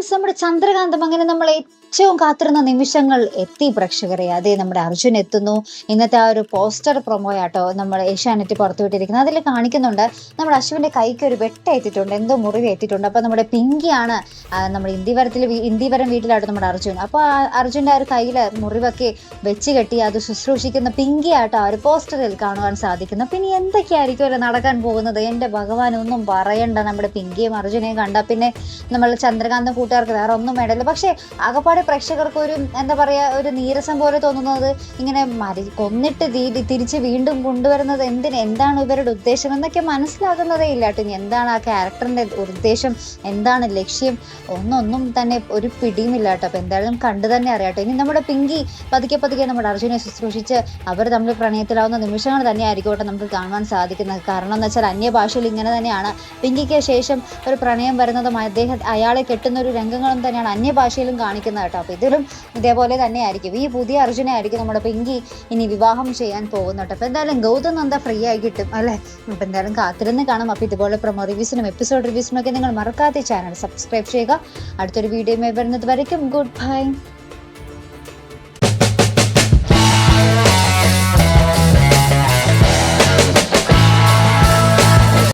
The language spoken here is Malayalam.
ഫ്രണ്ട്സ്, നമ്മുടെ ചന്ദ്രകാന്തം അങ്ങനെ നമ്മൾ ഏറ്റവും കാത്തിരുന്ന നിമിഷങ്ങൾ എത്തി പ്രേക്ഷകരെ. അതേ, നമ്മുടെ അർജുൻ എത്തുന്നു. ഇന്നത്തെ ആ ഒരു പോസ്റ്റർ പ്രൊമോ ആട്ടോ നമ്മൾ ഏഷ്യാനെറ്റ് പുറത്തുവിട്ടിരിക്കുന്നത്. അതിൽ കാണിക്കുന്നുണ്ട് നമ്മുടെ അശ്വിന്റെ കൈക്ക് ഒരു വെട്ടേറ്റിട്ടുണ്ട്, എന്തോ മുറിവ് ഏറ്റിട്ടുണ്ട്. അപ്പൊ നമ്മുടെ പിങ്കിയാണ് നമ്മുടെ ഇന്ത്യവരം വീട്ടിലാട്ടോ നമ്മുടെ അർജുൻ. അപ്പൊ അർജുന്റെ ആ ഒരു കയ്യില് മുറിവൊക്കെ വെച്ച് കെട്ടി അത് ശുശ്രൂഷിക്കുന്ന പിങ്കി ആട്ടോ ആ ഒരു പോസ്റ്ററിൽ കാണുവാൻ സാധിക്കുന്നത്. പിന്നെ എന്തൊക്കെയായിരിക്കുമല്ലോ നടക്കാൻ പോകുന്നത്, എന്റെ ഭഗവാൻ ഒന്നും പറയണ്ട. നമ്മുടെ പിങ്കിയും അർജുനെയും കണ്ട പിന്നെ നമ്മൾ ചന്ദ്രകാന്തം കൂട്ടുകാർക്ക് വേറെ ഒന്നും വേണ്ടല്ലോ. പക്ഷെ അകപ്പാടെ പ്രേക്ഷകർക്ക് ഒരു എന്താ പറയാ, ഒരു നീരസം പോലെ തോന്നുന്നത് ഇങ്ങനെ കൊന്നിട്ട് തിരിച്ച് വീണ്ടും കൊണ്ടുവരുന്നത് എന്താണ് ഇവരുടെ ഉദ്ദേശം എന്നൊക്കെ മനസ്സിലാകുന്നതേ ഇല്ല കേട്ടോ. ഇനി എന്താണ് ആ ക്യാരക്ടറിന്റെ ഉദ്ദേശം, എന്താണ് ലക്ഷ്യം, ഒന്നും തന്നെ ഒരു പിടിയുമില്ല കേട്ടോ. അപ്പൊ എന്തായാലും കണ്ടു തന്നെ അറിയാട്ടോ. ഇനി നമ്മുടെ പിങ്കി പതുക്കെ നമ്മുടെ അർജുനെ ശുശ്രൂഷിച്ച് അവർ തമ്മിൽ പ്രണയത്തിലാവുന്ന നിമിഷങ്ങൾ തന്നെ ആയിരിക്കട്ടെ നമുക്ക് കാണുവാൻ സാധിക്കുന്നത്. കാരണം എന്ന് വെച്ചാൽ അന്യഭാഷയിൽ ഇങ്ങനെ തന്നെയാണ് പിങ്കിക്ക് ശേഷം ഒരു പ്രണയം വരുന്നതും അയാളെ കെട്ടുന്ന ഒരു രംഗങ്ങളും തന്നെയാണ് അന്യഭാഷയിലും കാണിക്കുന്നത് കേട്ടോ. അപ്പൊ ഇതിലും ഇതേപോലെ തന്നെ ആയിരിക്കും. ഈ പുതിയ അർജുനെ ആയിരിക്കും നമ്മുടെ പിങ്കി ഇനി വിവാഹം ചെയ്യാൻ പോകുന്നുണ്ട്. അപ്പൊ എന്തായാലും ഗൗതം നന്ദ ഫ്രീ ആയി കിട്ടും അല്ലെ. അപ്പൊ എന്തായാലും കാത്തിരുന്ന് കാണാം. അപ്പൊ ഇതുപോലെ പ്രൊമോ റിവ്യൂസിനും എപ്പിസോഡ് റിവ്യൂസിനും ഒക്കെ നിങ്ങൾ മറക്കാതെ ചാനൽ സബ്സ്ക്രൈബ് ചെയ്യുക. അടുത്തൊരു വീഡിയോ വരുന്നത് വരയ്ക്കും ഗുഡ് ബൈ.